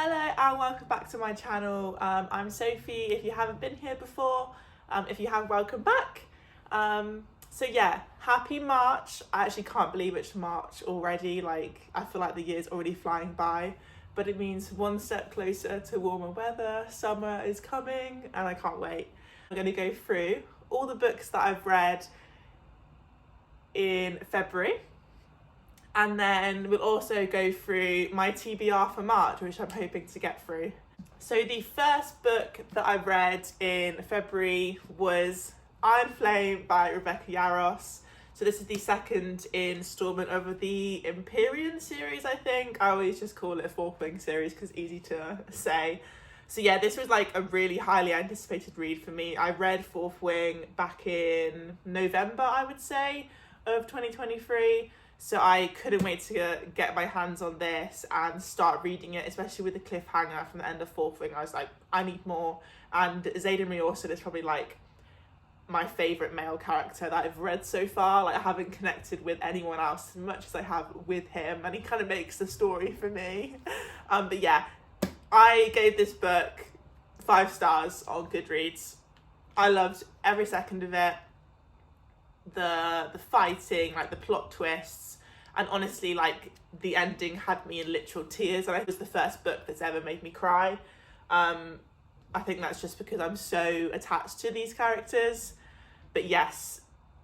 Hello and welcome back to my channel. I'm Sophie. If you haven't been here before, if you have, welcome back. So yeah, happy March. I actually can't believe it's March already. I feel like the year's already flying by, but it means one step closer to warmer weather. Summer is coming and I can't wait. I'm going to go through all the books that I've read in February. And then we'll also go through my TBR for March, which I'm hoping to get through. So the first book that I read in February was Iron Flame by Rebecca Yarros. So this is the second instalment of the Empyrean series, I think. I always just call it a Fourth Wing series because it's easy to say. So yeah, this was like a really highly anticipated read for me. I read Fourth Wing back in November, I would say, of 2023. So I couldn't wait to get my hands on this and start reading it, especially with the cliffhanger from the end of Fourth Wing. I was like, I need more. And Xaden Riorson is probably like my favourite male character that I've read so far. Like, I haven't connected with anyone else as much as I have with him, and he kind of makes the story for me. But yeah, I gave this book 5 stars on Goodreads. I loved every second of it. The fighting, like the plot twists, and honestly, like the ending had me in literal tears, and it was the first book that's ever made me cry. I think that's just because I'm so attached to these characters. But yes,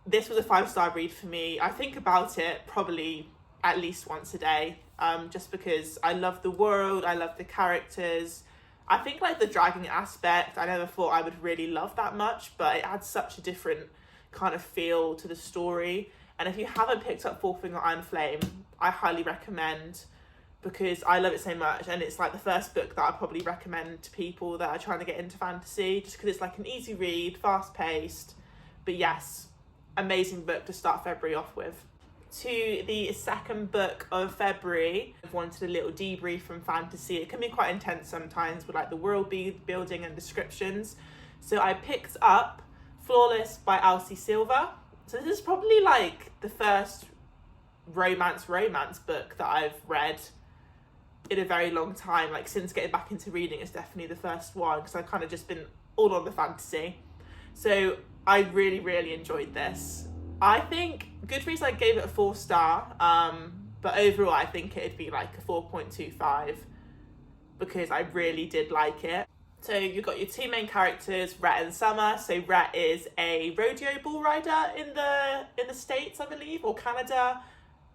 this was a 5-star read for me. I think about it probably at least once a day, just because I love the world, I love the characters. I think like the dragging aspect, I never thought I would really love that much, but it adds such a different kind of feel to the story. And if you haven't picked up Fourth Wing or Iron Flame, I highly recommend, because I love it so much, and it's like the first book that I probably recommend to people that are trying to get into fantasy, just because it's like an easy read, fast paced. But yes, amazing book to start February off with. To the second book of February, I've wanted a little debrief from fantasy. It can be quite intense sometimes with like the world building and descriptions. So I picked up Flawless by Elsie Silver. So this is probably like the first romance book that I've read in a very long time. Like, since getting back into reading, it's definitely the first one, because I've kind of just been all on the fantasy. So I really, really enjoyed this. I think Goodreads, I gave it a 4-star, but overall I think it'd be like a 4.25 because I really did like it. So you've got your two main characters, Rhett and Summer. So Rhett is a rodeo bull rider in the States, I believe, or Canada.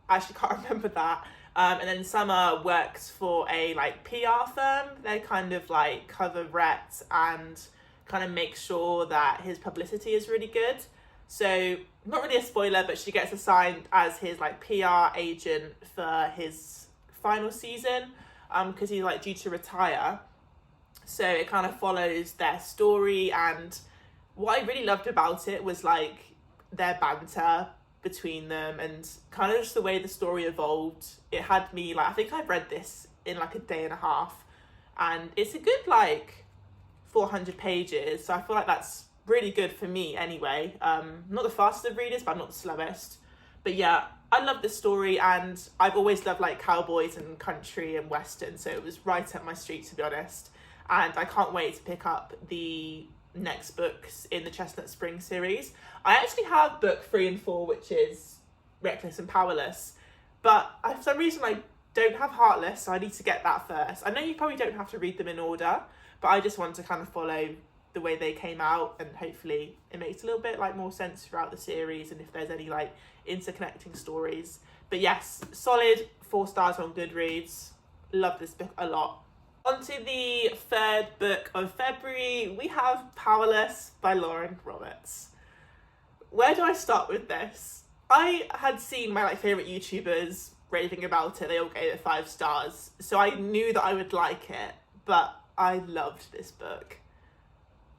I actually can't remember that. And then Summer works for a like PR firm. They kind of like cover Rhett and kind of make sure that his publicity is really good. So not really a spoiler, but she gets assigned as his like PR agent for his final season, because he's like due to retire. So it kind of follows their story, and what I really loved about it was like their banter between them and kind of just the way the story evolved. It had me like, I think I've read this in like a day and a half, and it's a good like 400 pages, so I feel like that's really good for me anyway. Not the fastest of readers, but I'm not the slowest. But yeah, I love this story, and I've always loved like cowboys and country and western, so it was right up my street, to be honest. And I can't wait to pick up the next books in the Chestnut Spring series. I actually have book 3 and 4, which is Reckless and Powerless, but for some reason I don't have Heartless, so I need to get that first. I know you probably don't have to read them in order, but I just want to kind of follow the way they came out, and hopefully it makes a little bit like more sense throughout the series, and if there's any like interconnecting stories. But yes, solid 4 stars on Goodreads. Love this book a lot. On to the third book of February, we have Powerless by Lauren Roberts. Where do I start with this? I had seen my like favourite YouTubers raving about it. They all gave it 5 stars, so I knew that I would like it, but I loved this book.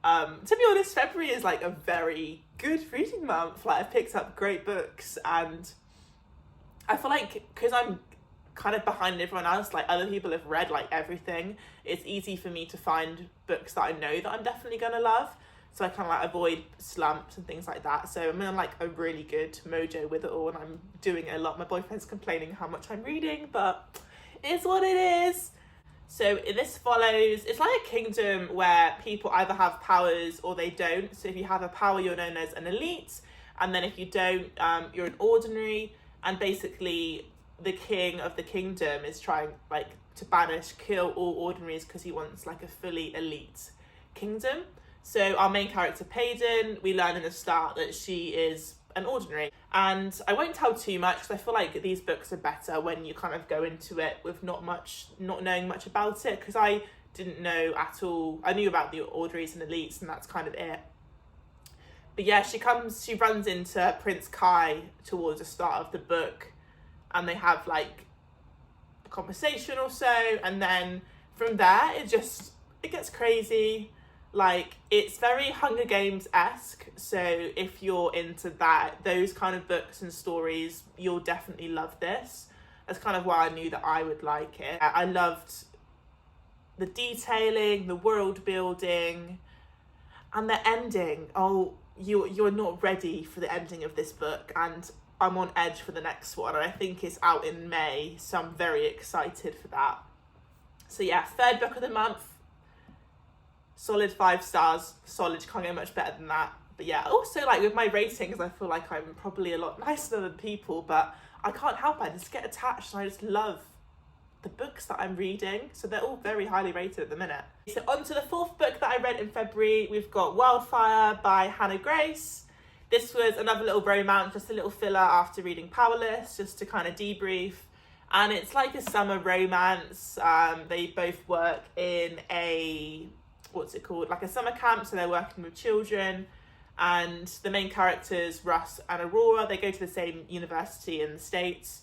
To be honest, February is like a very good reading month. Like, I've picked up great books, and I feel like because I'm kind of behind everyone else, like other people have read like everything, it's easy for me to find books that I know that I'm definitely gonna love, so I kind of like avoid slumps and things like that. So I'm in like a really good mojo with it all, and I'm doing it a lot. My boyfriend's complaining how much I'm reading, but it's what it is. So this follows, it's like a kingdom where people either have powers or they don't. So if you have a power, you're known as an elite. And then if you don't, you're an ordinary. And basically the king of the kingdom is trying like to kill all ordinaries because he wants like a fully elite kingdom. So our main character, Payden, we learn in the start that she is an ordinary. And I won't tell too much because I feel like these books are better when you kind of go into it with not knowing much about it, because I didn't know at all. I knew about the ordinaries and elites and that's kind of it. But yeah, she runs into Prince Kai towards the start of the book and they have like a conversation or so, and then from there it gets crazy. Like, it's very Hunger Games-esque, so if you're into those kind of books and stories, you'll definitely love this. That's kind of why I knew that I would like it. I loved the detailing, the world building, and the ending. Oh, you're not ready for the ending of this book, and I'm on edge for the next one, and I think it's out in May, so I'm very excited for that. So yeah, third book of the month. Solid 5 stars. Solid, can't get much better than that. But yeah, also like with my ratings, I feel like I'm probably a lot nicer than people, but I can't help it. I just get attached and I just love the books that I'm reading. So they're all very highly rated at the minute. So on to the fourth book that I read in February. We've got Wildfire by Hannah Grace. This was another little romance, just a little filler after reading Powerless, just to kind of debrief. And it's like a summer romance. They both work in like a summer camp, so they're working with children, and the main characters, Russ and Aurora, they go to the same university in the States,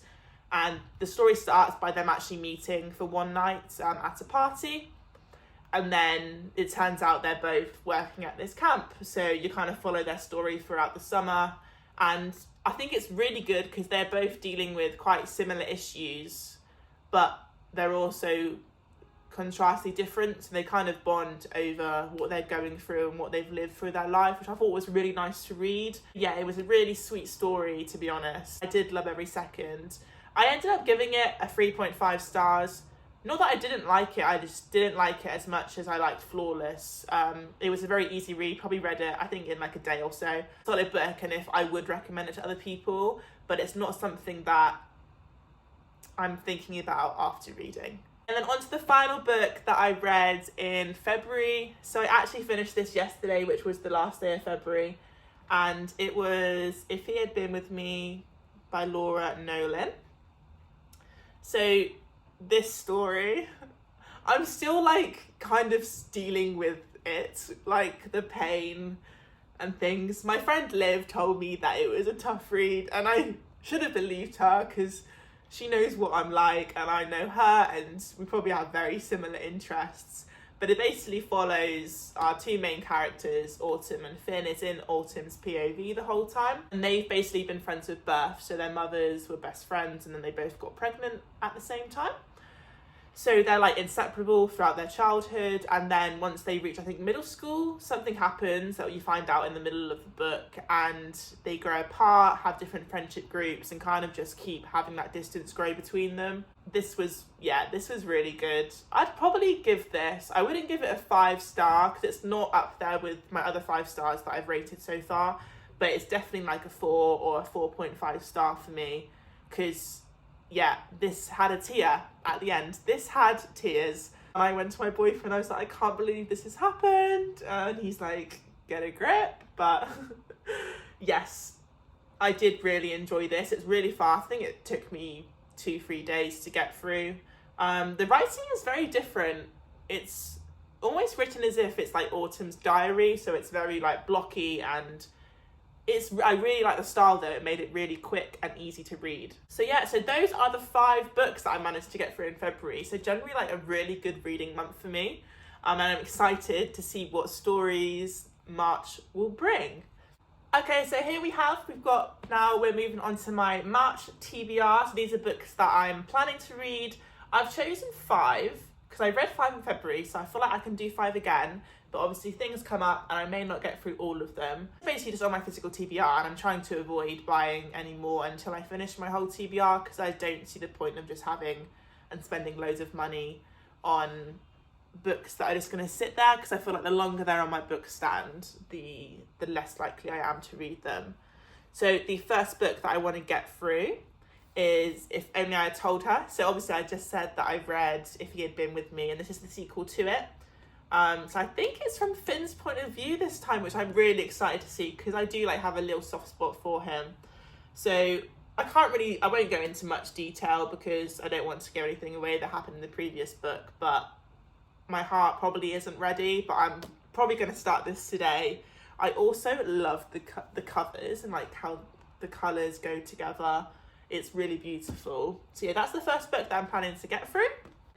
and the story starts by them actually meeting for one night at a party, and then it turns out they're both working at this camp, so you kind of follow their story throughout the summer. And I think it's really good because they're both dealing with quite similar issues, but they're also contrastly different, so they kind of bond over what they're going through and what they've lived through their life, which I thought was really nice to read. Yeah, it was a really sweet story, to be honest. I did love every second. I ended up giving it a 3.5 stars. Not that I didn't like it, I just didn't like it as much as I liked Flawless. It was a very easy read, probably read it I think in like a day or so. Solid book, and if I would recommend it to other people, but it's not something that I'm thinking about after reading. And then on to the final book that I read in February. So I actually finished this yesterday, which was the last day of February. And it was If He Had Been With Me by Laura Nolan. So this story, I'm still like kind of dealing with it, like the pain and things. My friend Liv told me that it was a tough read, and I should have believed her because she knows what I'm like and I know her, and we probably have very similar interests. But it basically follows our two main characters, Autumn and Finn. It's in Autumn's POV the whole time. And they've basically been friends with birth. So their mothers were best friends and then they both got pregnant at the same time. So they're like inseparable throughout their childhood. And then once they reach, I think, middle school, something happens that you find out in the middle of the book. And they grow apart, have different friendship groups, and kind of just keep having that distance grow between them. This was really good. I'd probably give this, I wouldn't give it a 5-star because it's not up there with my other 5 stars that I've rated so far. But it's definitely like a 4 or a 4.5 star for me. Because yeah, this had a tear at the end. This had tears. And I went to my boyfriend, I was like, I can't believe this has happened. And he's like, get a grip. But yes, I did really enjoy this. It's really fast. I think it took me 2-3 days to get through. The writing is very different. It's almost written as if it's like Autumn's diary. So it's very like blocky, and I really like the style though. It made it really quick and easy to read. So yeah, so those are the 5 books that I managed to get through in February. So generally like a really good reading month for me. And I'm excited to see what stories March will bring. Okay, so here we're moving on to my March TBR. So these are books that I'm planning to read. I've chosen 5 because I read 5 in February, so I feel like I can do 5 again. But obviously things come up and I may not get through all of them. It's basically just on my physical TBR, and I'm trying to avoid buying any more until I finish my whole TBR because I don't see the point of just having and spending loads of money on books that are just going to sit there, because I feel like the longer they're on my book stand, the less likely I am to read them. So the first book that I want to get through is If Only I Had Told Her. So obviously I just said that I've read If He Had Been With Me, and this is the sequel to it. So I think it's from Finn's point of view this time, which I'm really excited to see, because I do like have a little soft spot for him. So I won't go into much detail because I don't want to give anything away that happened in the previous book, but my heart probably isn't ready, but I'm probably going to start this today. I also love the covers and like how the colours go together. It's really beautiful. So yeah, that's the first book that I'm planning to get through.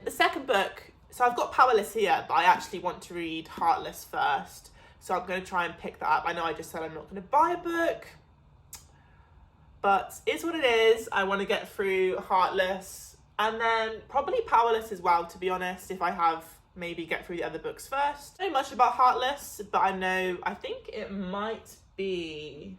The second book, so I've got Powerless here, but I actually want to read Heartless first. So I'm going to try and pick that up. I know I just said I'm not going to buy a book, but it's what it is. I want to get through Heartless and then probably Powerless as well, to be honest, if I have maybe get through the other books first. I don't know much about Heartless, but I think it might be,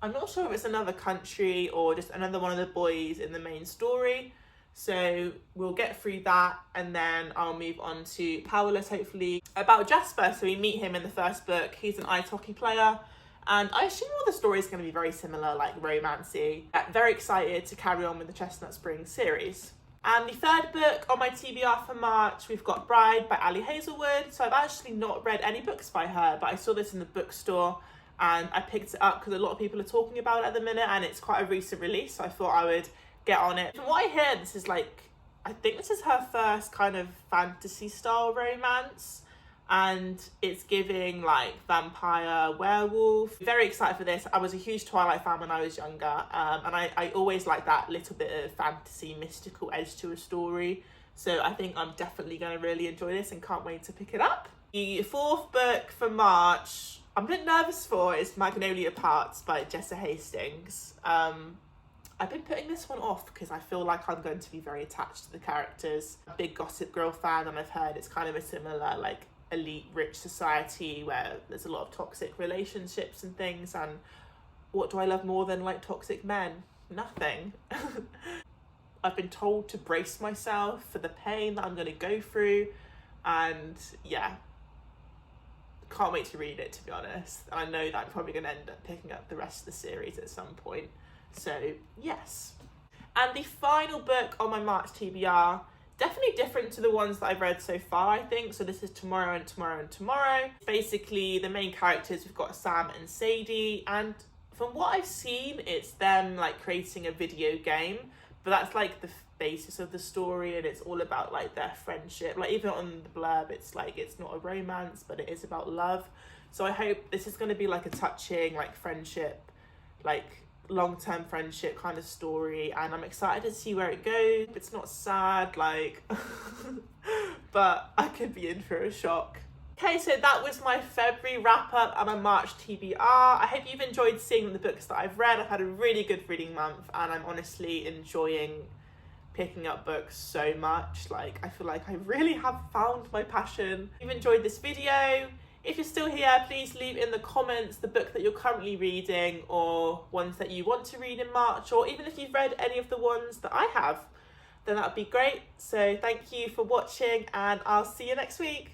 I'm not sure if it's another country or just another one of the boys in the main story. So we'll get through that and then I'll move on to Powerless, hopefully. About Jasper, so we meet him in the first book. He's an ice hockey player and I assume all the stories are going to be very similar, like romancy. Very excited to carry on with the Chestnut Springs series. And the third book on my TBR for March, we've got Bride by Ali Hazelwood. So I've actually not read any books by her, but I saw this in the bookstore and I picked it up because a lot of people are talking about it at the minute and it's quite a recent release, so I thought I would get on it. From what I hear, this is like, I think this is her first kind of fantasy style romance, and it's giving like vampire, werewolf. Very excited for this. I was a huge Twilight fan when I was younger, and I always like that little bit of fantasy, mystical edge to a story. So I think I'm definitely going to really enjoy this and can't wait to pick it up. The fourth book for March, I'm a bit nervous for, is Magnolia Parts by Jessa Hastings. I've been putting this one off because I feel like I'm going to be very attached to the characters. A big Gossip Girl fan, and I've heard it's kind of a similar like elite rich society where there's a lot of toxic relationships and things, and what do I love more than like toxic men? Nothing. I've been told to brace myself for the pain that I'm going to go through, and yeah, can't wait to read it, to be honest. And I know that I'm probably going to end up picking up the rest of the series at some point. So yes. And the final book on my March TBR, definitely different to the ones that I've read so far, I think. So this is Tomorrow and Tomorrow and Tomorrow. Basically, the main characters, we've got Sam and Sadie, and from what I've seen, it's them like creating a video game, but that's like the basis of the story, and it's all about like their friendship. Like even on the blurb, it's like it's not a romance, but it is about love. So I hope this is going to be like a touching like friendship, like long-term friendship kind of story, and I'm excited to see where it goes. It's not sad, like but I could be in for a shock. Okay, so that was my February wrap-up and my March TBR. I hope you've enjoyed seeing the books that I've read. I've had a really good reading month and I'm honestly enjoying picking up books so much. Like, I feel like I really have found my passion. If you've enjoyed this video, if you're still here, please leave in the comments the book that you're currently reading or ones that you want to read in March, or even if you've read any of the ones that I have, then that would be great. So thank you for watching and I'll see you next week.